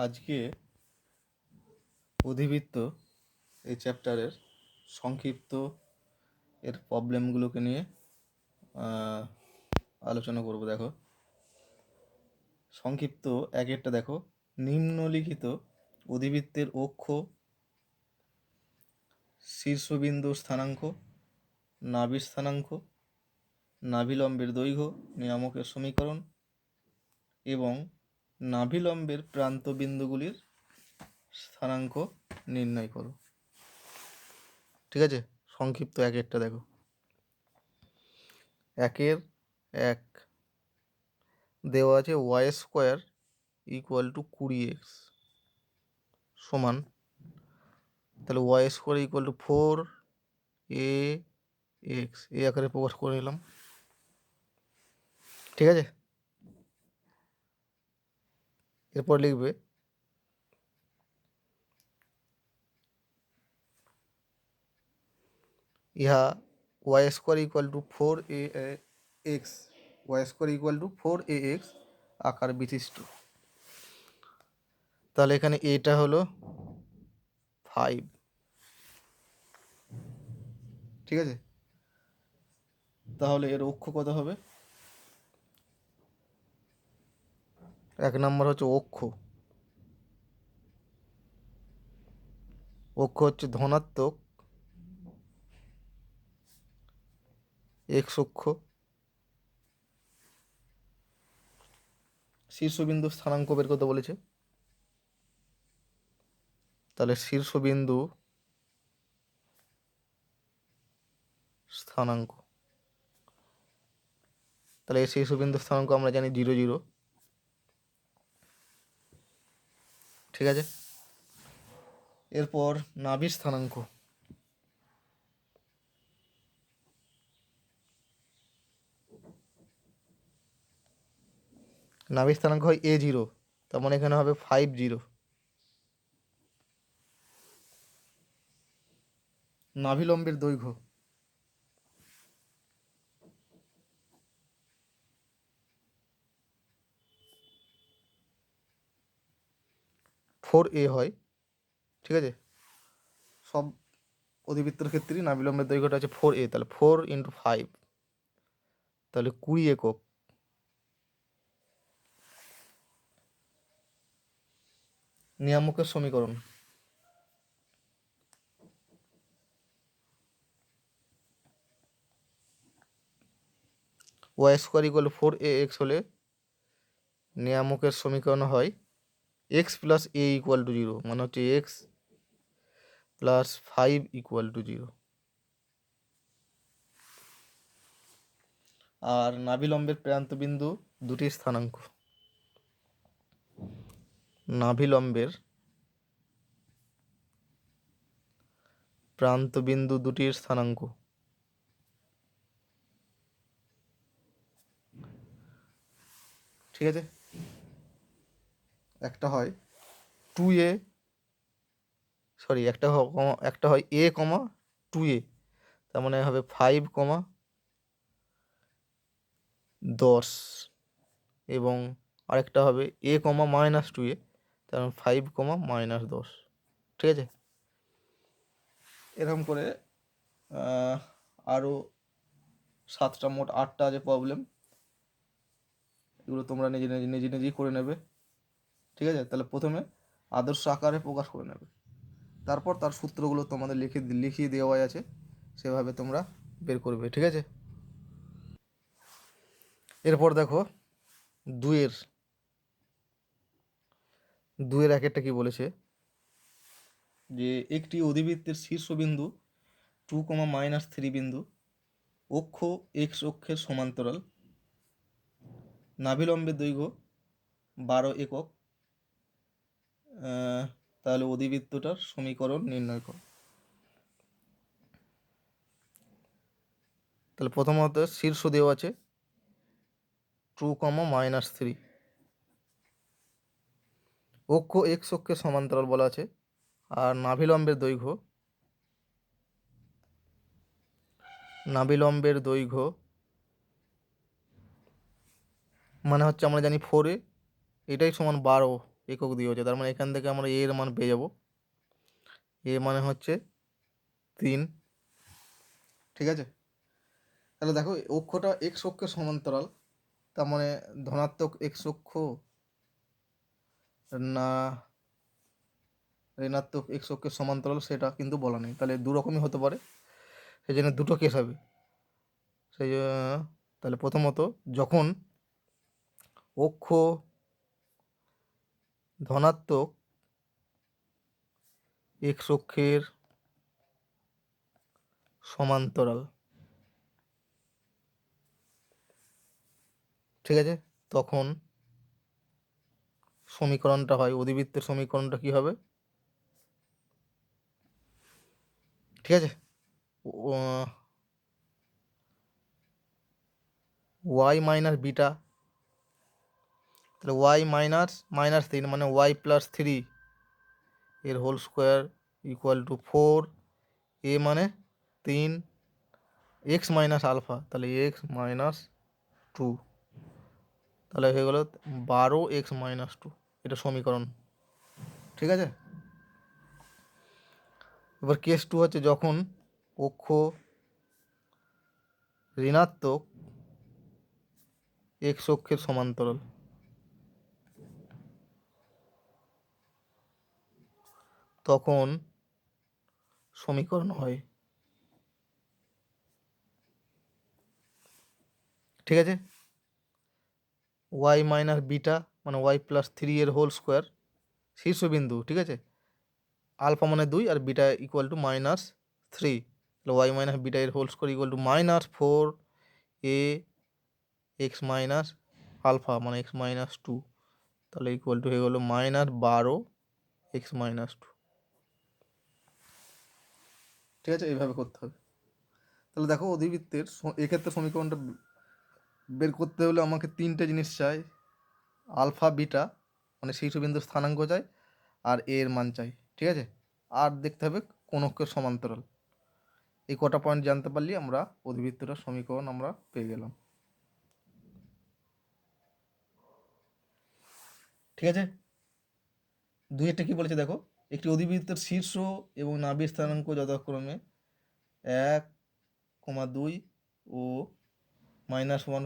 আজকে অধিবৃত্ত এই চ্যাপ্টারের সংক্ষিপ্ত এর প্রবলেমগুলোকে নিয়ে আলোচনা করব। দেখো, সংক্ষিপ্ত একটা দেখো, নিম্নলিখিত অধিবৃত্তের অক্ষ, শীর্ষবিন্দুর স্থানাঙ্ক, নাভির স্থানাঙ্ক, নাভিলম্বের দৈর্ঘ্য, নিয়ামকের সমীকরণ এবং নাভিলম্বের প্রান্তবিন্দুগুলির স্থানাঙ্ক নির্ণয় করো। ঠিক আছে, সংক্ষিপ্ত একটা দেখো। 1 দেওয়া আছে y² = 20x সমান, তাহলে y² = 4ax এই আকারে প্রকাশ করে নিলাম। ঠিক আছে, এরপর লিখবে ইহা y² = 4ax y² = 4ax আকার বিশিষ্ট। তাহলে এখানে এটা হলো 5। ঠিক আছে, তাহলে এর অক্ষ কত হবে? 1 নম্বর হচ্ছে অক্ষ হচ্ছে ধনাত্মক x অক্ষ, শীর্ষবিন্দু স্থানাঙ্ক বের করতে বলেছে। তাহলে শীর্ষবিন্দু স্থানাঙ্ক, তাহলে এই শীর্ষবিন্দু স্থানাঙ্ক আমরা জানি 0 0। ঠিক আছে, এরপর নাভির স্থানাঙ্ক, নাভির স্থানাঙ্ক হয় a0, তার মানে এখানে হবে 5 0। নাভিলম্বের দৈর্ঘ্য, ফোর এ হয়। ঠিক আছে, সব অধিবৃত্তের ক্ষেত্রেই নাভিলম্বের দৈর্ঘ্যটা আছে 4a, তাহলে 4 × 5, তাহলে 20 একক। নিয়ামকের সমীকরণ, y² = 4ax হলে নিয়ামকের সমীকরণ হয় x + a = 0, মানে হচ্ছে x + 5 = 0। আর নাভিলম্বের প্রান্তবিন্দু দুটির স্থানাঙ্ক, নাভিলম্বের প্রান্তবিন্দু দুটির স্থানাঙ্ক, ঠিক আছে, একটা হয় 2a, সরি একটা হয় a, 2a, তার মানে হবে 5, 10, এবং আরেকটা হবে a, -2a, তার মানে 5, -10। ঠিক আছে, এরকম করে আরও 7টা, মোট 8টা আছে প্রবলেম। এগুলো তোমরা নিজেই করে নেবে। ঠিক আছে, তাহলে প্রথমে আদর্শ আকারে প্রকাশ করে নেবে, তারপর তার সূত্রগুলো তোমাদের লিখিয়ে দেওয়া আছে, সেভাবে তোমরা বের করবে। ঠিক আছে, এরপর দেখো 2-এর একটা কি বলেছে, যে একটি অধিবৃত্তের শীর্ষবিন্দু 2, -3 বিন্দু, অক্ষ x অক্ষের সমান্তরাল, নাভিলম্বের দৈর্ঘ্য 12 একক, তাহলে অধিবৃত্তটার সমীকরণ নির্ণয় করো। তাহলে প্রথমত শীর্ষ দেওয়া আছে 2, -3, অক্ষ x অক্ষের সমান্তরাল বলা আছে, আর নাভিলম্বের দৈর্ঘ্য মানে হচ্ছে আমরা জানি 4a, এটাই সমান 12, একক দিয়ে হচ্ছে, তার মানে এখান থেকে আমরা এর মান পেয়ে যাব। এ মানে হচ্ছে 3। ঠিক আছে, তাহলে দেখো অক্ষটা এক্স অক্ষের সমান্তরাল, তার মানে ধনাত্মক এক্স অক্ষ না ঋণাত্মক এক্স অক্ষের সমান্তরাল সেটা কিন্তু বলা নেই, তাহলে দু রকমই হতে পারে, সেই জন্য দুটো কেস হবে। সেই তাহলে প্রথমত যখন অক্ষ ধনাত্মক এক্স অক্ষের সমান্তরাল, ঠিক আছে, তখন সমীকরণটা হয়, অধিবৃত্তের সমীকরণটা কি হবে, ঠিক আছে, ওয়াই মাইনাস বিটা, তাহলে ওয়াই মাইনাস 3 মানে ওয়াই প্লাস 3 এর হোল স্কোয়ার ইকুয়াল টু 4, এ মানে 3, এক্স মাইনাস আলফা, তাহলে এক্স মাইনাস 2, তাহলে হয়ে গেল 12 এক্স মাইনাস 2, এটা সমীকরণ। ঠিক আছে, এবার কেস 2 হচ্ছে যখন অক্ষ ঋণাত্মক এক্স অক্ষের সমান্তরাল, তখন সমীকরণ হয়। ঠিক আছে, ওয়াই মাইনাস বিটা মানে ওয়াই প্লাস 3 এর হোল স্কোয়ার শীর্ষবিন্দু, ঠিক আছে, আলফা মানে 2 আর বিটা ইকুয়াল টু -3, তাহলে ওয়াই মাইনাস বিটা এর হোল স্কোয়ার ইকুয়াল টু -4 এ এক্স মাইনাস আলফা মানে এক্স মাইনাস 2, তাহলে ইকুয়াল টু হয়ে গেলো -12 এক্স মাইনাস 2। ঠিক আছে, এইভাবে করতে হবে। তাহলে দেখো অধিবৃত্তের এক্ষেত্রে সমীকরণটা বের করতে হলে আমাকে 3টে জিনিস চাই, আলফা বিটা মানে শীর্ষবিন্দুর স্থানাঙ্ক চাই, আর এর মান চাই। ঠিক আছে, আর দেখতে হবে কোন অক্ষের সমান্তরাল। এই কটা পয়েন্ট জানতে পারলে আমরা অধিবৃত্তটার সমীকরণ আমরা পেয়ে গেলাম। ঠিক আছে, 2 কি বলেছে দেখো, একটি অধিবৃত্তের শীর্ষ এবং নাভির স্থানাঙ্ক যথাক্রমে 1,2 ও -1,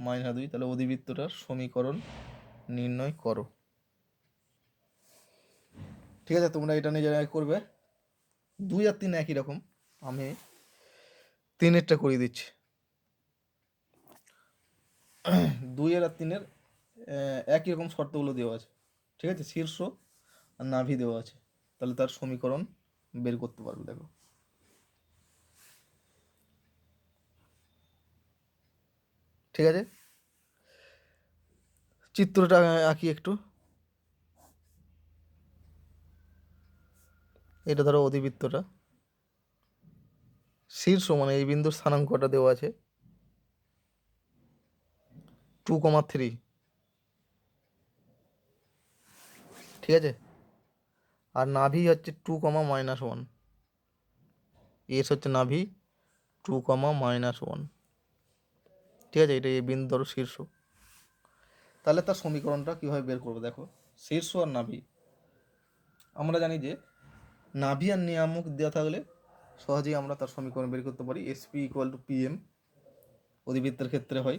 -2, তাহলে অধিবৃত্তটার সমীকরণ নির্ণয় করো। ঠিক আছে, তোমরা এটা নিজেরাই করবে। 2 আর 3 একই রকম, আমি 3-এরটা করিয়ে দিচ্ছি। 2 আর 3-এর একই রকম শর্তগুলো দেওয়া আছে। ঠিক আছে, শীর্ষ আর নাভি দেওয়া আছে, তাহলে তার সমীকরণ বের করতে পারবে। দেখো ঠিক আছে, চিত্রটা আঁকি একটু। এটা ধরো অধিবৃত্তটা, শীর্ষ মানে এই বিন্দুর স্থানাঙ্কটা দেওয়া আছে 2,3। ঠিক আছে, আর নাভি হচ্ছে 2,-1, এস হচ্ছে নাভি 2,-1। ঠিক আছে, এটা এই বিন্দুর শীর্ষ, তাহলে তার সমীকরণটা কীভাবে বের করবো দেখো। শীর্ষ আর নাভি, আমরা জানি যে নাভি আর নিয়ামক দেওয়া থাকলে সহজেই আমরা তার সমীকরণ বের করতে পারি। এসপি ইকুয়াল টু পিএম অধিবৃত্তের ক্ষেত্রে হয়।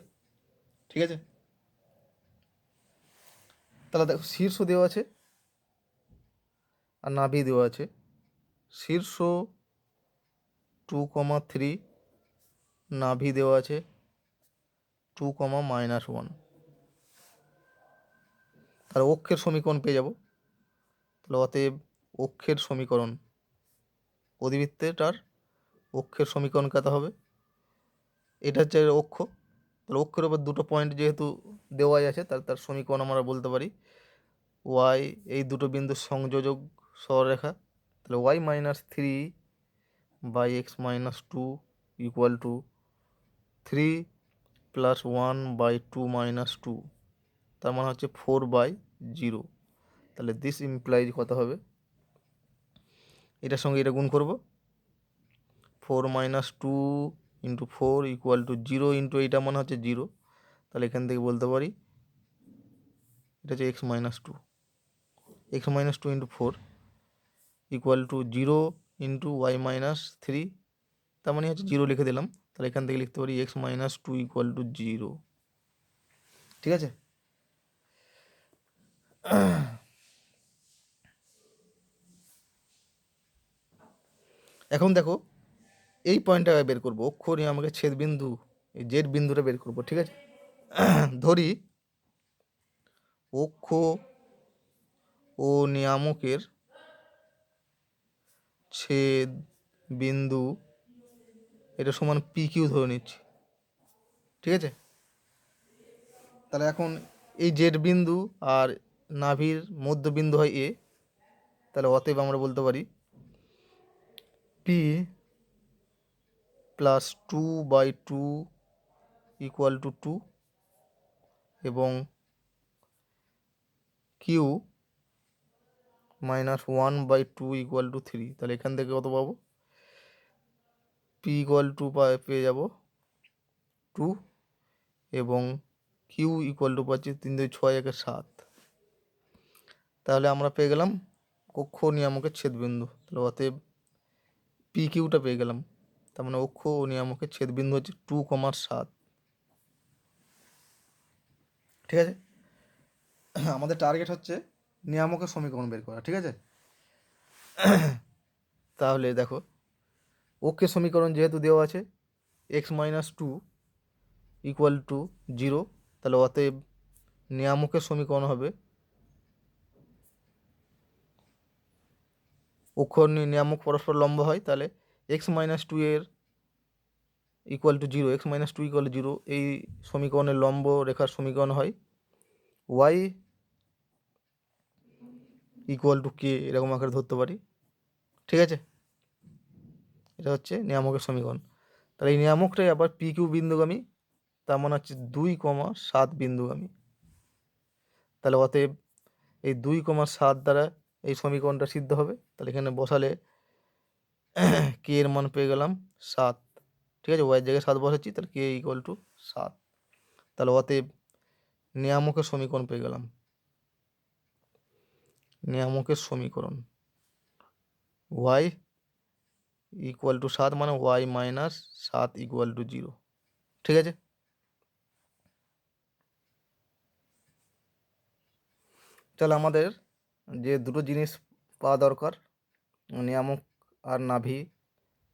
ঠিক আছে, তাহলে দেখো শীর্ষ দেওয়া আছে আর নাভি দেওয়া আছে। শীর্ষ 2,3, নাভি দেওয়া আছে 2,-1, তাহলে অক্ষের সমীকরণ পেয়ে যাব। তাহলে অতএব অক্ষের সমীকরণ, অধিবৃত্তেটার অক্ষের সমীকরণ কত হবে, এটা হচ্ছে অক্ষ, তাহলে অক্ষের ওপর দুটো পয়েন্ট যেহেতু দেওয়াই আছে, তার সমীকরণ আমরা বলতে পারি ওয়াই, এই দুটো বিন্দুর সংযোজক সরলরেখা, তাহলে y-3/x-2 ইকুয়াল টু 3 + 1/2 - 2, তার মানে হচ্ছে 4/0। তাহলে দিস ইমপ্লাইজ কত হবে, এটার সঙ্গে এটা গুণ করব, 4 - 2 × 4 ইকুয়াল টু 0 × এইটা মানে হচ্ছে 0, তাহলে এখান থেকে বলতে পারি এটা হচ্ছে x - 2। X minus two into four equal to 0 into y minus three, তার মানে হচ্ছে 0 লিখে দিলাম। তাহলে এখান থেকে লিখতে পারি x minus two equal to 0। ঠিক আছে, এখন দেখো এই পয়েন্টটা বের করবো, অক্ষ নিয়ে আমাকে ছেদ বিন্দু, এই জেড বিন্দুটা বের করবো। ঠিক আছে, ধরি অক্ষ ও নিয়ামকের ছেদ বিন্দু এটা সমান পি কিউ ধরে নিচ্ছি। ঠিক আছে, তাহলে এখন এই জেড বিন্দু আর নাভির মধ্যবিন্দু হয় এ, তাহলে অতএব আমরা বলতে পারি পি প্লাস 2/2 ইকুয়াল টু 2 এবং কিউ মাইনাস 1/2 ইকুয়াল টু 3। তাহলে এখান থেকে কত পাবো, পি ইকুয়াল টু পেয়ে যাব 2 এবং কিউ ইকুয়াল টু পাচ্ছি 3 2 6 1 7। তাহলে আমরা পেয়ে গেলাম অক্ষ নিয়ামকের ছেদবিন্দু। তাহলে অতএব পি কিউটা পেয়ে গেলাম। তার মানে অক্ষ ও নিয়ামকের ছেদবিন্দু হচ্ছে 2,7। ঠিক আছে, আমাদের টার্গেট হচ্ছে নিয়ামকের সমীকরণ বের করা। ঠিক আছে, তাহলে দেখো অক্ষের সমীকরণ যেহেতু দেওয়া আছে x minus two equal to 0, তাহলে অতএব নিয়ামকের সমীকরণ হবে অক্ষ নিয়ামক পরস্পর লম্ব হয়, তাহলে এক্স মাইনাস টু এর equal to 0, x minus two equal to 0 এই সমীকরণের লম্ব রেখার সমীকরণ হয় ওয়াই ইকুয়াল টু কে, এরকম আকারে ধরতে পারি। ঠিক আছে, এটা হচ্ছে নিয়ামকের সমীকরণ। তাহলে এই নিয়ামকটাই আবার পি কিউ বিন্দুগামী, তার মানে হচ্ছে 2,7 বিন্দুগামী। তাহলে অতএব এই 2,7 দ্বারা এই সমীকরণটা সিদ্ধ হবে। তাহলে এখানে বসালে কে এর মান পেয়ে গেলাম 7। ঠিক আছে, ওয়াইয়ের জায়গায় 7 বসাচ্ছি, তাহলে কে ইকুয়াল টু 7। তাহলে অতএব নিয়ামকের সমীকরণ পেয়ে গেলাম। নিয়ামকের সমীকরণ ওয়াই ইকুয়াল টু 7 মানে ওয়াই মাইনাস 7 ইকুয়াল টু 0। ঠিক আছে, তাহলে আমাদের যে দুটো জিনিস পাওয়া দরকার, নিয়ামক আর নাভি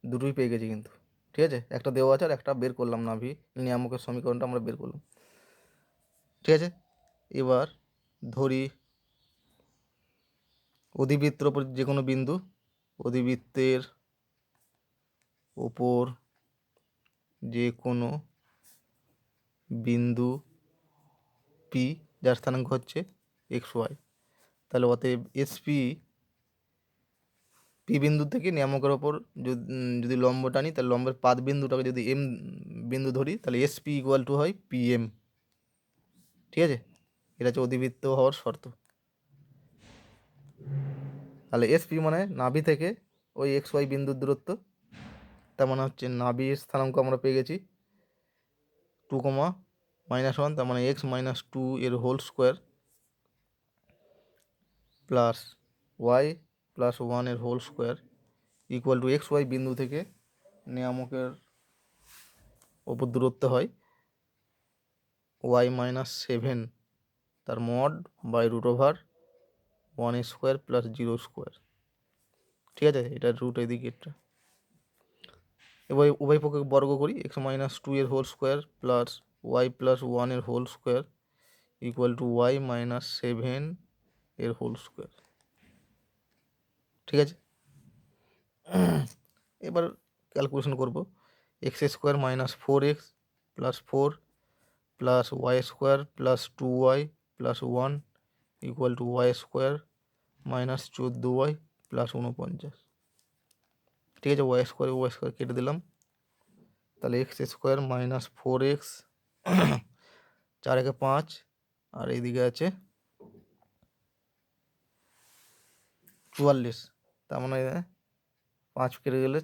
দুটোই পেয়ে গেছি কিন্তু। ঠিক আছে, একটা দেওয়া আছে আর একটা বের করলাম, নাভি নিয়ামকের সমীকরণটা আমরা বের করলাম। ঠিক আছে, এবার ধরি অধিবৃত্তের ওপর যে কোনো বিন্দু, অধিবৃত্তের ওপর যে কোনো বিন্দু পি যার স্থানাঙ্ক হচ্ছে এক্স ওয়াই। তাহলে অতএব এসপি পি বিন্দু থেকে নিয়ামকের ওপর যদি লম্ব টানি, তাহলে লম্বের পাদ বিন্দুটাকে যদি এম বিন্দু ধরি, তাহলে এসপি ইকুয়াল টু হয় পি এম। ঠিক আছে, এটা হচ্ছে অধিবৃত্ত হওয়ার শর্ত। তাহলে এসপি মানে নাভি থেকে ওই এক্স ওয়াই বিন্দুর দূরত্ব, তার মানে হচ্ছে নাভির স্থানাঙ্ক আমরা পেয়ে গেছি 2,-1, তার মানে এক্স মাইনাস টু এর whole square plus y plus 1 এর whole square equal to x y বিন্দু থেকে নিয়ামকের ওপর দূরত্ব হয় ওয়াই মাইনাস 7 তার mod by root over 1 square plus 0 square. ঠিক আছে, এটার রুট এদিকে এটা। এবার উভয় পক্ষে বর্গ করি, এক্স মাইনাস টু এর whole square plus y plus 1 এর whole square equal to y minus 7 এর হোল স্কোয়ার। ঠিক আছে, এবার ক্যালকুলেশন করব, x square minus 4x plus 4 plus y square plus 2y plus 1 equal to y square minus 14y plus 49। ঠিক আছে, Y square কেটে দিলাম, তাহলে এক্স স্কোয়ার মাইনাস 4x 4 একে 5 আর এইদিকে আছে 44, তার মানে 5 কেটে গেলে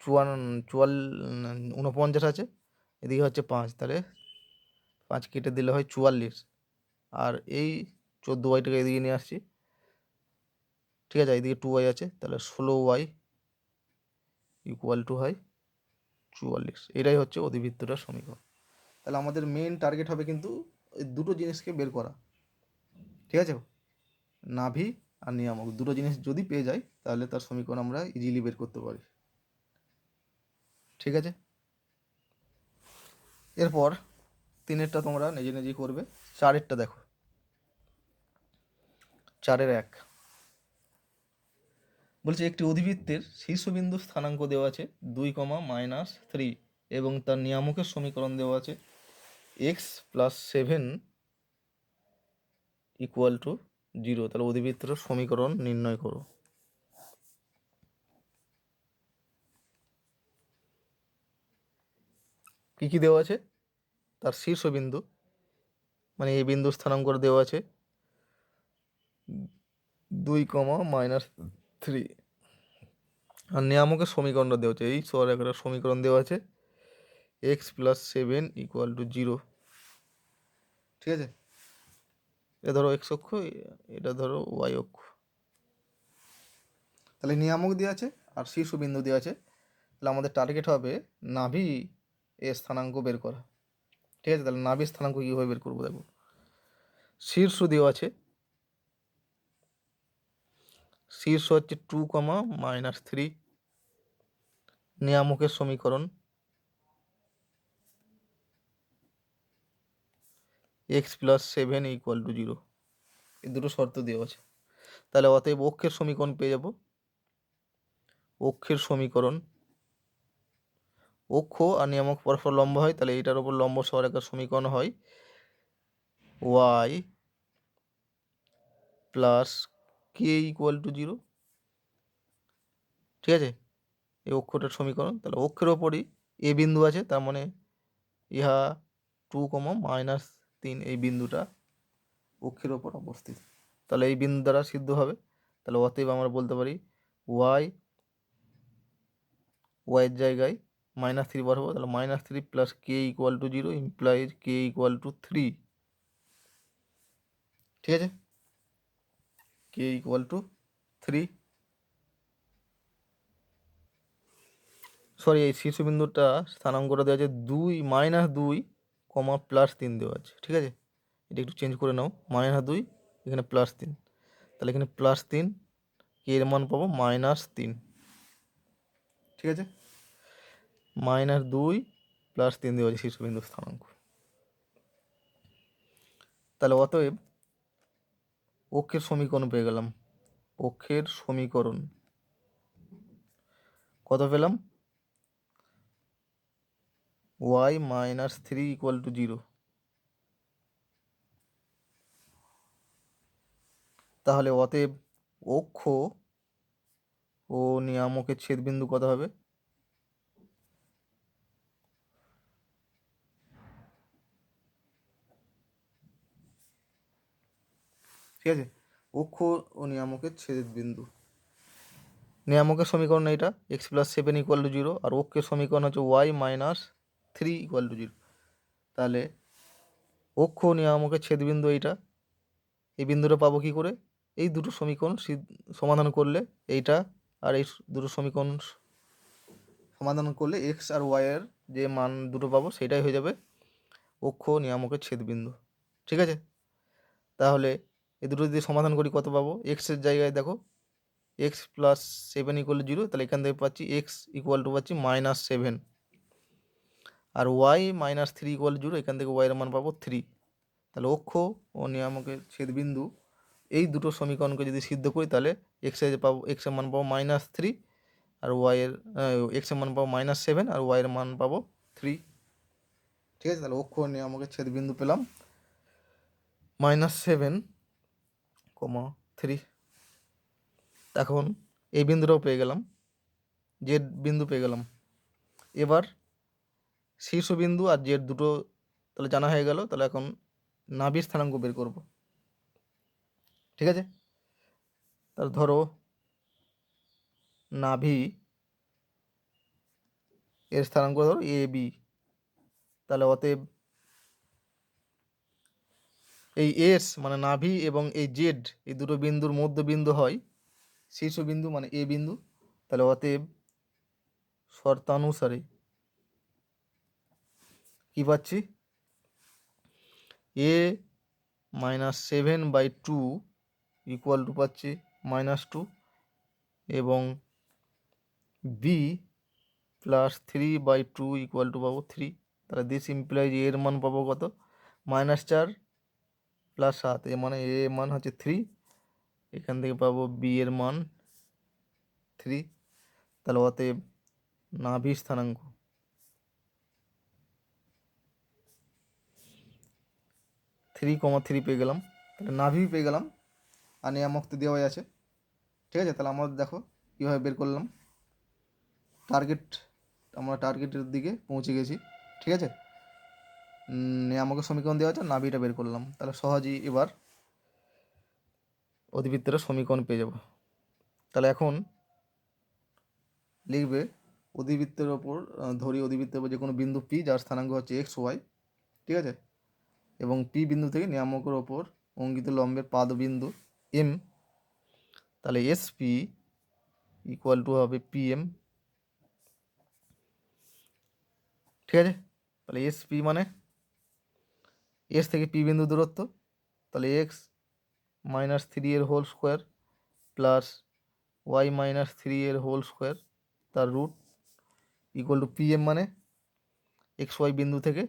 49 আছে, এদিকে হচ্ছে 5, তাহলে 5 কেটে দিলে হয় 44। আর এই 14yটাকে এদিকে নিয়ে আসছি, ঠিক আছে, এইদিকে 2y আছে, তাহলে 16y ইকুয়াল টু হয় 44। এটাই হচ্ছে অধিবৃত্তটার সমীকরণ। তাহলে আমাদের মেন টার্গেট হবে কিন্তু এই দুটো জিনিসকে বের করা, ঠিক আছে, নাভি আর নিয়ামক দুটো জিনিস যদি পেয়ে যাই তাহলে তার সমীকরণ আমরা ইজিলি বের করতে পারি। ঠিক আছে, এরপর 3-এরটা তোমরা নিজে নিজেই করবে। 4-এরটা দেখো, 4-এর 1 বলছে একটি অধিবৃত্তের শীর্ষবিন্দু স্থানাঙ্ক দেওয়া আছে 2, - 3 এবং তার নিয়ামকের সমীকরণ দেওয়া আছে x+7 ইকুয়াল টু 0। তাহলে অধিবৃত্তের সমীকরণ নির্ণয় করো। কী কী দেওয়া আছে? তার শীর্ষবিন্দু মানে এই বিন্দু স্থানাঙ্ক দেওয়া আছে 2, - 3 আর নিয়ামকের সমীকরণটা দেওয়া আছে এই একটা সমীকরণ দেওয়া আছে x+7 ইকুয়াল টু 0। ঠিক আছে, এটা ধরো x অক্ষ, এটা ধরো y অক্ষ। তাহলে নিয়ামক দেওয়া আছে আর শীর্ষবিন্দু দেওয়া আছে। তাহলে আমাদের টার্গেট হবে নাভি এর স্থানাঙ্ক বের করা। ঠিক আছে, তাহলে নাভির স্থানাঙ্ক কীভাবে বের করবো দেখো। শীর্ষ দেওয়া আছে, শীর্ষ হচ্ছে 2, - 3 নিয়ামকের সমীকরণ x+7 ইকুয়াল টু 0। এই দুটো শর্ত দেওয়া আছে। তাহলে অতএব অক্ষের সমীকরণ পেয়ে যাব। অক্ষের সমীকরণ, অক্ষ আর নিয়ামক পরস্পর লম্ব হয়, তাহলে এইটার উপর লম্ব সহরেখার সমীকরণ হয় y plus K equal to 0। ঠিক আছে, এই অক্ষটার সমীকরণ। তাহলে অক্ষের ওপরই এ বিন্দু আছে, তার মানে ইহা 2, - 3 এই বিন্দুটা অক্ষের ওপর অবস্থিত। তাহলে এই বিন্দু দ্বারা সিদ্ধ হবে। তাহলে অতএব আমরা বলতে পারি এর জায়গায় -3 বসাবো। তাহলে -3 plus K equal to 0 implies K equal to 3। ঠিক আছে, কে ইকুয়াল টু 3। সরি, এই শীর্ষবিন্দুটা স্থানাঙ্কটা দেওয়া আছে 2, -2, +3 দেওয়া আছে। ঠিক আছে, এটা একটু চেঞ্জ করে নাও, -2 এখানে +3, তাহলে এখানে +3 কে এর মান পাবো -3। ঠিক আছে, -2 + 3 দেওয়া আছে শীর্ষবিন্দু স্থানাঙ্ক। তাহলে অতএব অক্ষের সমীকরণ পেয়ে গেলাম। অক্ষের সমীকরণ কত পেলাম? y-3 equal to 0। তাহলে অতএব অক্ষ ও নিয়ামকের ছেদবিন্দু কত হবে? ঠিক আছে, অক্ষ ও নিয়ামকের ছেদবিন্দু, নিয়ামকের সমীকরণ এইটা x+7 ইকুয়াল টু 0 আর অক্ষের সমীকরণ হচ্ছে y-3 ইকুয়াল টু 0। তাহলে অক্ষ ও নিয়ামকের ছেদবিন্দু এইটা, এই বিন্দুটা পাবো কী করে? এই দুটো সমীকরণ সমাধান করলে, এইটা আর এই দুটো সমীকরণ সমাধান করলে এক্স আর ওয়াইয়ের যে মান দুটো পাবো সেটাই হয়ে যাবে অক্ষ ও নিয়ামকের ছেদবিন্দু। ঠিক আছে, তাহলে এই দুটো যদি সমাধান করি কত পাবো? এক্সের জায়গায় দেখো x+7 ইকুয়াল টু 0, তাহলে এখান থেকে পাচ্ছি x ইকুয়াল টু পাচ্ছি -7 আর y-3 ইকুয়াল টু 0, এখান থেকে y এর মান পাবো 3। তাহলে অক্ষ ও নিয়ামকের ছেদবিন্দু এই দুটো সমীকরণকে যদি সিদ্ধ করি তাহলে এক্সের মান পাবো -3 আর ওয়াইয়ের এক্সের মান পাবো -7 আর ওয়াইয়ের মান পাবো 3। ঠিক আছে, তাহলে অক্ষ ও নিয়ামকের ছেদবিন্দু পেলাম -7, 3। এখন এই বিন্দুটাও পেয়ে গেলাম, জেড বিন্দু পেয়ে গেলাম। এবার শীর্ষবিন্দু আর জেড দুটো তাহলে জানা হয়ে গেল। তাহলে এখন নাভির স্থানাঙ্ক বের করব। ঠিক আছে, তাহলে ধরো নাভি এর স্থানাঙ্ক ধরো এ বি। তাহলে অতএব এই এস মানে নাভি এবং এই জেড এই দুটো বিন্দুর মধ্যবিন্দু হয় শীর্ষবিন্দু মানে এ বিন্দু, তাহলে অতএব শর্তানুসারে কী পাচ্ছি, এ -7/2 ইকুয়াল টু পাচ্ছি -2 এবং বি +3/2 ইকুয়াল টু পাবো 3। তাহলে দিস ইমপ্লাইজ এর মান পাবো কত, -4 + 7, এ মানে এ মান হচ্ছে 3, এখান থেকে পাবো বি এর মান 3। তাহলে অতএব নাভি স্থানাঙ্ক 3,3 পেয়ে গেলাম। তাহলে নাভি পেয়ে গেলাম আর নিয়ামক তো দেওয়াই আছে। ঠিক আছে, তাহলে আমরা দেখো কীভাবে বের করলাম। আমরা টার্গেটের দিকে পৌঁছে গেছি। ঠিক আছে, নিয়ামকের সমীকরণ দেওয়া আছে, নাভিটা বের করলাম। তাহলে সহজেই এবার অধিবৃত্তের সমীকরণ পেয়ে যাব। তাহলে এখন লিখবে অধিবৃত্তের ওপর, ধরি অধিবৃত্তের ওপর যে কোনো বিন্দু পি যার স্থানাঙ্ক হচ্ছে XY। ঠিক আছে, এবং পি বিন্দু থেকে নিয়ামকের ওপর অঙ্কিত লম্বের পাদবিন্দু এম, তাহলে SP ইকুয়াল টু হবে PM। ঠিক আছে, তাহলে SP মানে এস থেকে পি বিন্দু দূরত্ব, তাহলে x -3 এর হোল স্কোয়ার প্লাস y -3 এর হোল স্কোয়ার তার রুট ইকুয়াল টু PM মানে XY বিন্দু থেকে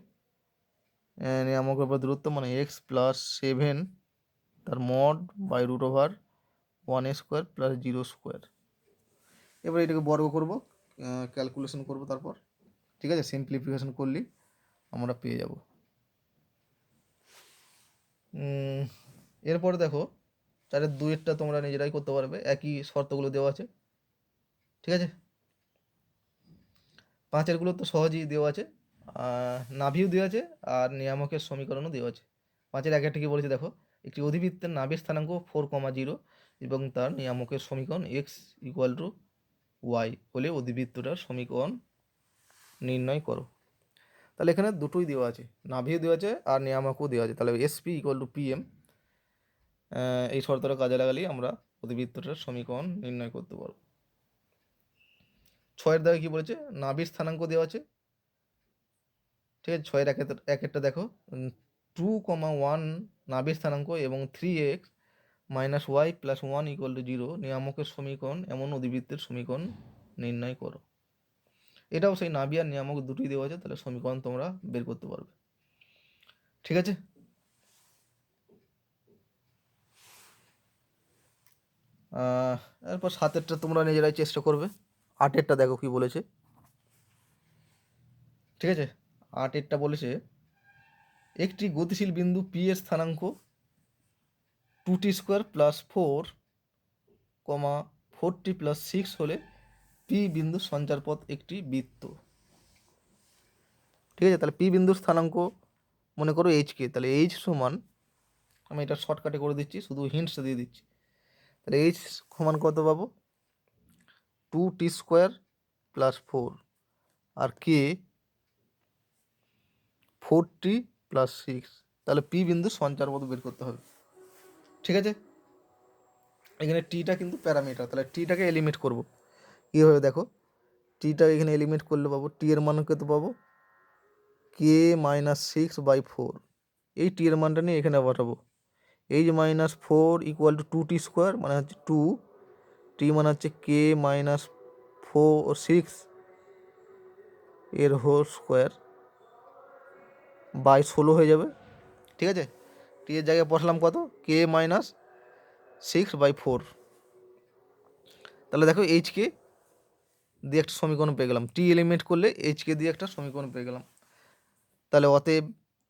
নিয়ামকের ওপর দূরত্ব মানে x +7 তার মড বাই √1² + 0²। এবার এটাকে বর্গ করব, ক্যালকুলেশন করব তারপর। ঠিক আছে, সিম্পলিফিকেশন করলেই আমরা পেয়ে যাব। এরপরে দেখো 4-2 তোমরা নিজেরাই করতে পারবে, একই শর্তগুলো দেওয়া আছে। ঠিক আছে, 5-গুলো তো সহজেই দেওয়া আছে, নাভিও দেওয়া আছে আর নিয়ামকের সমীকরণও দেওয়া আছে। 5-1 কি বলেছে দেখো, একটি অধিবৃত্তের নাভির স্থানাঙ্ক 4,0 এবং তার নিয়ামকের সমীকরণ x = y হলে অধিবৃত্তটার সমীকরণ নির্ণয় করো। তাহলে এখানে দুটোই দেওয়া আছে, নাভিও দেওয়া আছে আর নিয়ামকও দেওয়া আছে। তাহলে SP = PM, এই শর্তটা কাজে লাগালেই আমরা অধিবৃত্তটার সমীকরণ নির্ণয় করতে পারবো। 6-এর দাগে কী বলেছে, নাভির স্থানাঙ্ক দেওয়া আছে। ঠিক আছে, 6-1 দেখো 2,1 নাভির স্থানাঙ্ক এবং 3x - y + 1 = 0 নিয়ামকের সমীকরণ এমন অধিবৃত্তের সমীকরণ নির্ণয় করো। এটাও সেই নাভি আর নিয়ামক দুটোই দেওয়া আছে, তাহলে সমীকরণ তোমরা বের করতে পারবে। ঠিক আছে, এরপর 7-এরটা তোমরা নিজেরাই চেষ্টা করবে। 8-এরটা দেখো কি বলেছে। ঠিক আছে, 8-এরটা বলেছে একটি গতিশীল বিন্দু P এর স্থানাঙ্ক 2t² + 4, 4t + 6 হলে P বিন্দুর সঞ্চারপথ একটি বৃত্ত। ঠিক আছে, তাহলে P বিন্দুর স্থানাঙ্ক মনে করো HK, তাহলে H সমান, আমি এটা শর্টকাটে করে দিচ্ছি, শুধু হিন্টসটা দিয়ে দিচ্ছি। তাহলে H সমান কত পাবো, 2t² + 4 আর K 4t + 6, তাহলে P বিন্দুর সঞ্চারপথ বের করতে হবে। ঠিক আছে, এখানে টিটা কিন্তু প্যারামিটার, তাহলে টিটাকে এলিমিনেট করব কীভাবে দেখো, টিটা এখানে এলিমিনেট করলে পাবো টি এর মান কত পাবো, K -6/4, এই টি এর মানটা নিয়ে এখানে পাঠাবো। H - 4 = 2t² মানে হচ্ছে 2, টি মানে হচ্ছে K -6 এর হোল স্কোয়ার বাই 16 হয়ে যাবে। ঠিক আছে, টি এর জায়গায় বসালাম কত, K -6/4। তাহলে দেখো এইচকে দিয়ে একটা সমীকরণ পেয়ে গেলাম, টি এলিমিনেট করলে এইচকে দিয়ে একটা সমীকরণ পেয়ে গেলাম। তাহলে অতএব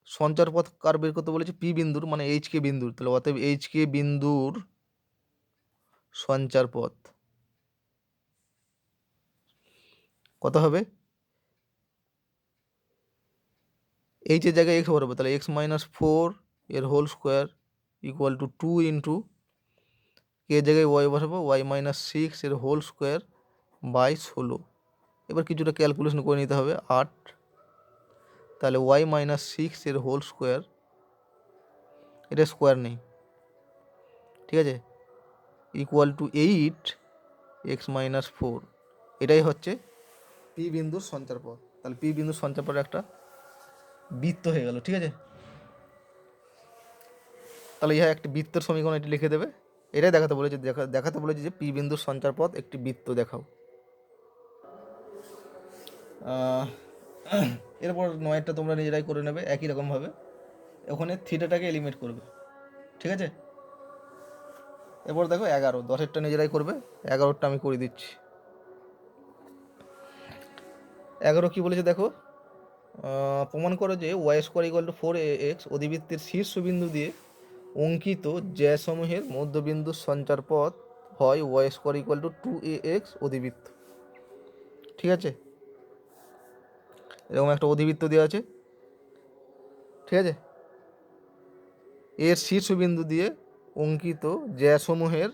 সঞ্চারপথ কার বের করতে বলেছে, পি বিন্দুর মানে এইচকে বিন্দুর, তাহলে অতএব এইচকে বিন্দুর সঞ্চারপথ কত হবে, এইচের জায়গায় এক্স বসাবো, তাহলে x - 4 এর হোল স্কোয়ার = 2 ইন্টু কে জায়গায় y বসাবো, y - 6 এর হোল স্কোয়ার বাই 16। এবার কিছুটা ক্যালকুলেশন করে নিতে হবে, 8, তাহলে y - 6 এর হোল স্কোয়ার, এটা স্কোয়ার নেই। ঠিক আছে, = 8 এক্স মাইনাস ফোর, এটাই হচ্ছে পি বিন্দুর সঞ্চার পথ। তাহলে পি বিন্দুর সঞ্চার পথ একটা বৃত্ত হয়ে গেল, ঠিক আছে। তাহলে ইহা একটি বৃত্তের সমীকরণ, এটি লিখে দেবে। এটাই দেখাতে বলেছে, দেখাতে বলেছে যে পি বিন্দুর সঞ্চার পথ একটি বৃত্ত দেখাও। এরপর 9টা তোমরা নিজেরাই করে নেবে একই রকমভাবে। ওখানে থিটাটাকে এলিমিনেট করবে, ঠিক আছে। এরপর দেখো 11, 10এরটা নিজেরাই করবে, 11টা আমি করে দিচ্ছি। 11 কি বলেছে দেখো, প্রমাণ করো যে y square equal to 4ax অধিবৃত্তের শীর্ষবিন্দু দিয়ে অঙ্কিত জ্যাসমূহের মধ্যবিন্দুর সঞ্চার পথ হয় y square equal to 2ax অধিবৃত্ত, ঠিক আছে। এরকম একটা অধিবৃত্ত দেওয়া আছে, ঠিক আছে। এর শীর্ষবিন্দু দিয়ে অঙ্কিত জ্যাসমূহের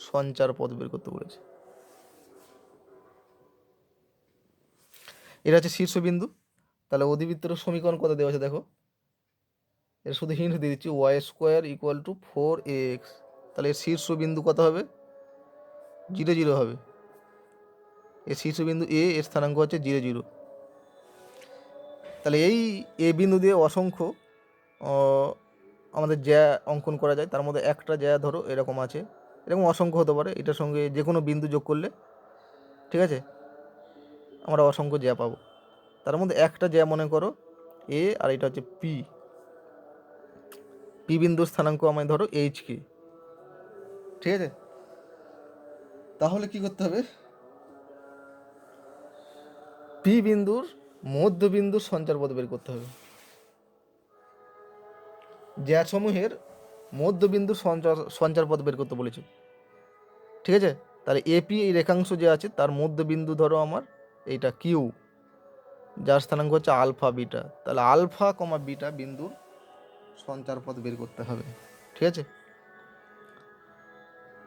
সঞ্চার পথ বের করতে বলেছে। এটা হচ্ছে শীর্ষবিন্দু। তাহলে অধিবৃত্তের সমীকরণ কত দেওয়া আছে দেখো, এর শুধু হিন্ট দিয়ে দিচ্ছি, Y square equal to 4ax। তাহলে এর শীর্ষবিন্দু কত হবে, 0 0 হবে। এর শীর্ষবিন্দু এ, এর স্থানাঙ্ক হচ্ছে 0 0। তাহলে এই এ বিন্দু দিয়ে অসংখ্য আমাদের জ্যা অঙ্কন করা যায়। তার মধ্যে একটা জ্যা ধরো এরকম আছে, এরকম অসংখ্য হতে পারে, এটার সঙ্গে যে কোনো বিন্দু যোগ করলে, ঠিক আছে, আমরা অসংখ্য জ্যা পাবো। তার মধ্যে একটা জ্যা মনে করো এ, আর এটা হচ্ছে পি। পি বিন্দুর স্থানাঙ্ক আমায় ধরো এইচকে, ঠিক আছে। তাহলে কি করতে হবে, পি বিন্দুর মধ্যবিন্দুর সঞ্চারপথ বের করতে হবে। জ্যাসমূহের মধ্যবিন্দুর সঞ্চারপথ বের করতে বলেছে, ঠিক আছে। তাহলে এপি এই রেখাংশ যে আছে তার মধ্যবিন্দু ধরো আমার এইটা কিউ, যার স্থানাঙ্ক হচ্ছে আলফা বিটা। তাহলে আলফা কমা বিটা বিন্দুর সঞ্চারপথ বের করতে হবে, ঠিক আছে।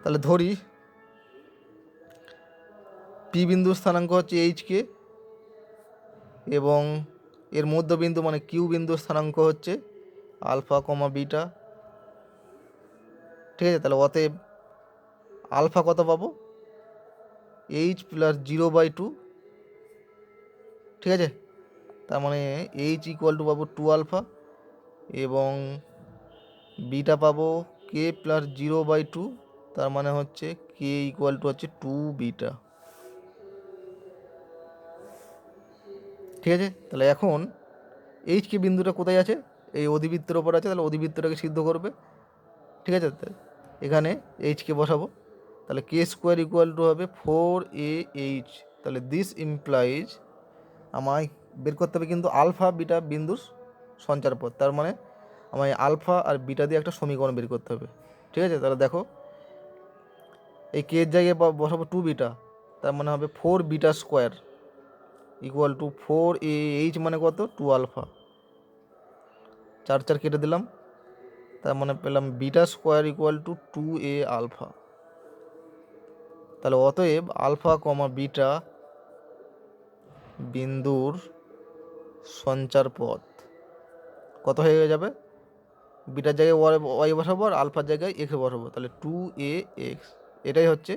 তাহলে ধরি পি বিন্দুর স্থানাঙ্ক হচ্ছে এইচকে এবং এর মধ্যবিন্দু মানে কিউ বিন্দুর স্থানাঙ্ক হচ্ছে আলফা কমা বিটা, ঠিক আছে। তাহলে অতএব আলফা কত পাবো, এইচ প্লাস 0/2, ঠিক আছে। তার মানে এইচ ইকুয়াল টু পাবো 2 আলফা এবং বিটা পাবো কে প্লাস 0/2, তার মানে হচ্ছে কে ইকুয়াল টু হচ্ছে 2 বিটা, ঠিক আছে। তাহলে এখন এইচ কে বিন্দুটা কোথায় আছে, এই অধিবৃত্তের ওপর আছে। তাহলে অধিবৃত্তটাকে সিদ্ধ করবে, ঠিক আছে। এখানে এইচকে বসাবো, তাহলে কে স্কোয়ার ইকুয়াল টু হবে 4aH। তাহলে দিস ইমপ্লাইজ আমায় বের করতে হবে কিন্তু আলফা বিটা বিন্দুর সঞ্চারপথ। তার মানে আমায় আলফা আর বিটা দিয়ে একটা সমীকরণ বের করতে হবে, ঠিক আছে। তাহলে দেখো এই কে এর জায়গায় বসাবো 2 বিটা, তার মানে হবে 4 beta square equal two 4aH মানে কত 2 আলফা, 4 4 কেটে দিলাম, তার মানে পেলাম beta square equal to 2a alpha. তাহলে অতএব আলফা কমা বিটা বিন্দুর সঞ্চার পথ কত হয়ে যাবে, বিটার জায়গায় ওয়াই বসাবো আর আলফার জায়গায় এক্স বসাবো, তাহলে 2ax। এটাই হচ্ছে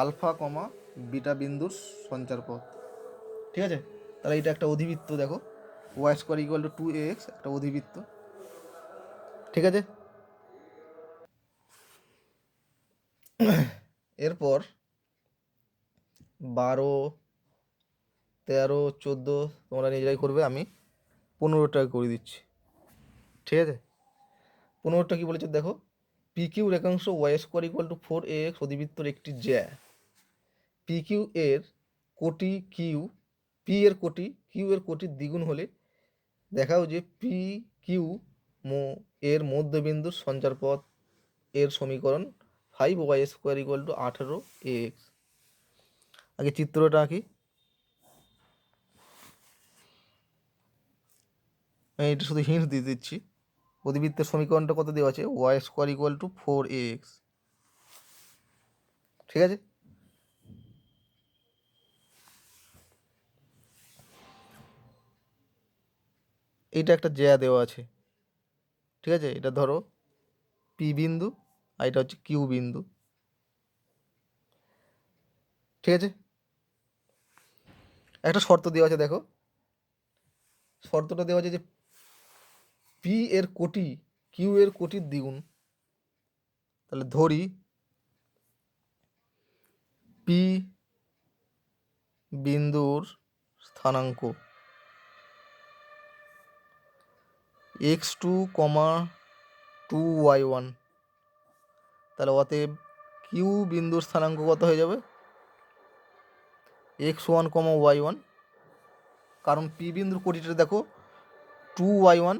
আলফা কমা বিটা বিন্দুর সঞ্চার পথ, ঠিক আছে। তাহলে এটা একটা অধিবৃত্ত, দেখো Y square equal to 2ax একটা অধিবৃত্ত, ঠিক আছে। এরপর 12, 13, 14 তোমরা নিজেরাই করবে, আমি 15টা করে দিচ্ছি, ঠিক আছে। 15টা কি বলেছে দেখো, পি কিউ রেখাংশ y square equal to 4ax অধিবৃত্তর একটি জ্যা পি কিউ এর কোটি কিউ, পি এর কোটি কিউ এর কোটির দ্বিগুণ হলে দেখাও যে পি কিউ এর মধ্যবিন্দুর সঞ্চারপথ এর সমীকরণ 5y square equal two 18ax। আগে চিত্রটা আঁকি, আমি এটা শুধু হিন্ট দিয়ে দিচ্ছি। অধিবৃত্তের সমীকরণটা কত দেওয়া আছে, Y square equal to 4ax, ঠিক আছে। এইটা একটা জ্যা দেওয়া আছে, ঠিক আছে। এটা ধরো পি বিন্দু আর এটা হচ্ছে কিউ বিন্দু, ঠিক আছে, একটা শর্ত দেওয়া আছে, দেখো শর্তটা দেওয়া আছে যে পি এর কোটি কিউ এর কোটির দ্বিগুণ। তাহলে ধরি পি বিন্দুর স্থানাঙ্ক x2, 2y1, তাহলে অতএব কিউ বিন্দুর স্থানাঙ্ক কত হয়ে যাবে x1, y1, কারণ পি বিন্দুর কোটিটা দেখো 2y1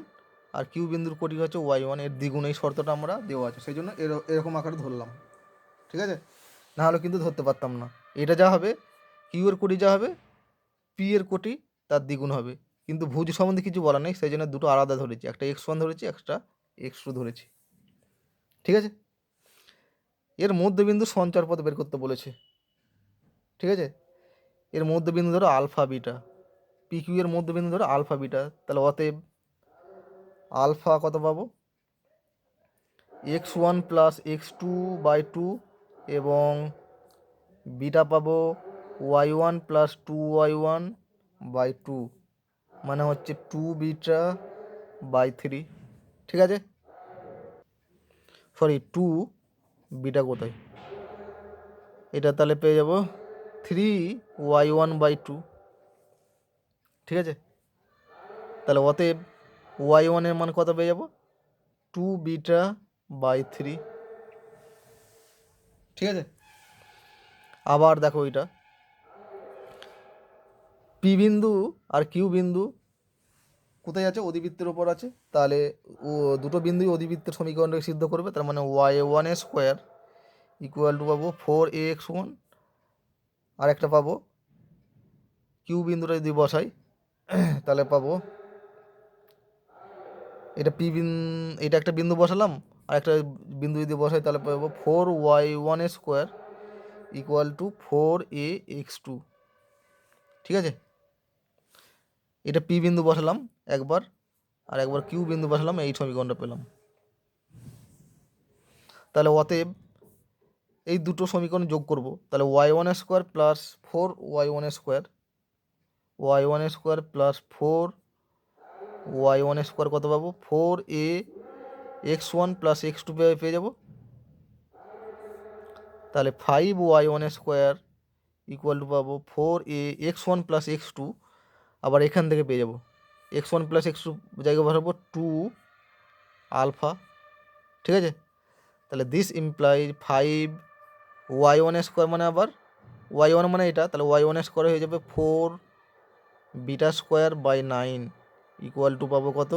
আর কিউ বিন্দুর কোটি হচ্ছে y1, এর দ্বিগুণ, এই শর্তটা আমরা দেওয়া আছে, সেই জন্য এরকম আকারে ধরলাম। ঠিক আছে, না হলে কিন্তু ধরতে পারতাম না। এটা যা হবে কিউ এর কোটি যা হবে পি এর কোটি তার দ্বিগুণ হবে, কিন্তু ভুজ সম্বন্ধে কিছু বলা নেই, সেই জন্য দুটো আলাদা ধরেছি, একটা x1 ধরেছি, একটা x2 ধরেছি। ঠিক আছে, এর মধ্যবিন্দু সঞ্চার পথ বের করতে বলেছে। ঠিক আছে, এর মধ্যবিন্দু ধরো আলফা বিটা, পি কিউ এর মধ্যবিন্দু ধরো আলফা বিটা, তাহলে অতএব আলফা কত পাবো x1 প্লাস x2/2 এবং বিটা পাবো y1 প্লাস 2y1/2, মানে হচ্ছে 2β/3। ঠিক আছে, সরি 2β কোথায়, এটা তাহলে পেয়ে যাব 3y1/2। ঠিক আছে, তাহলে অতএব y1 এর মান কত পেয়ে যাব 2β/3। ঠিক আছে, আবার দেখো এটা পি বিন্দু আর কিউ বিন্দু কোথায় আছে, অধিবৃত্তের ওপর আছে, তাহলে ও দুটো বিন্দুই অধিবৃত্তের সমীকরণটাকে সিদ্ধ করবে, তার মানে y1² ইকুয়াল টু পাবো 4ax1, আর একটা পাবো কিউ বিন্দুটা যদি বসাই তাহলে পাবো এটা এটা একটা বিন্দু বসালাম, আর একটা বিন্দু যদি বসাই তাহলে পাবো 4y1² ইকুয়াল টু 4ax2। ঠিক আছে, এটা পি বিন্দু বসালাম একবার, আর একবার কিউ বিন্দু বসালাম, এই সমীকরণটা পেলাম। তাহলে অতএব এই দুটো সমীকরণ যোগ করব, তাহলে y1² plus 4y1² plus 4y1² কত পাবো 4ax1 প্লাস x2 পেয়ে যাব, তাহলে 5y1² ইকুয়াল টু পাবো 4ax1 প্লাস x2, আবার এখান থেকে পেয়ে যাব x1 প্লাস x2 জায়গায় বসাবো 2 আলফা। ঠিক আছে, তাহলে দিস ইমপ্লাইজ 5y1² মানে আবার y1 মানে এটা, তাহলে y1² হয়ে যাবে 4β²/9 ইকুয়াল টু পাবো কত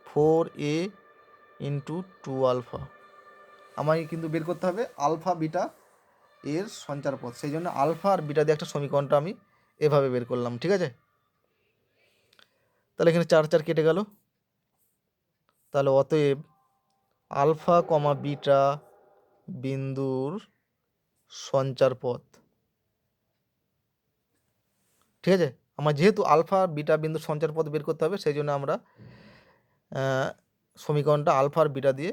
4a ইন্টু 2 আলফা। আমাকে কিন্তু বের করতে হবে আলফা বিটা এর সঞ্চার পথ, সেই জন্য আলফা আর বিটা দিয়ে একটা সমীকরণটা আমি এভাবে বের করলাম। ঠিক আছে, তাহলে এখানে 4 কেটে গেল, তাহলে অতএব আলফা বিটা বিন্দুর সঞ্চার পথ। ঠিক আছে, আমার যেহেতু আলফা বিটা বিন্দুর সঞ্চার পথ বের করতে হবে, সেই জন্য আমরা সমীকরণটা আলফা আর বিটা দিয়ে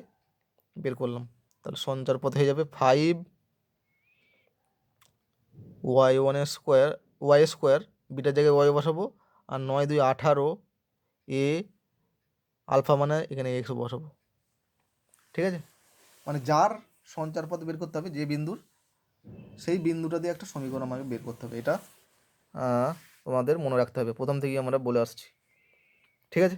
বের করলাম। তাহলে সঞ্চার পথ হয়ে যাবে 5y1² বিটার জায়গায় y বসাবো, আর 9 2 18 এ আলফা মানে এখানে এক্স বসাবো। ঠিক আছে, মানে যার সঞ্চার পথ বের করতে হবে যে বিন্দুর, সেই বিন্দুটা দিয়ে একটা সমীকরণ আমাকে বের করতে হবে, এটা তোমাদের মনে রাখতে হবে, প্রথম থেকেই আমরা বলে আসছি। ঠিক আছে।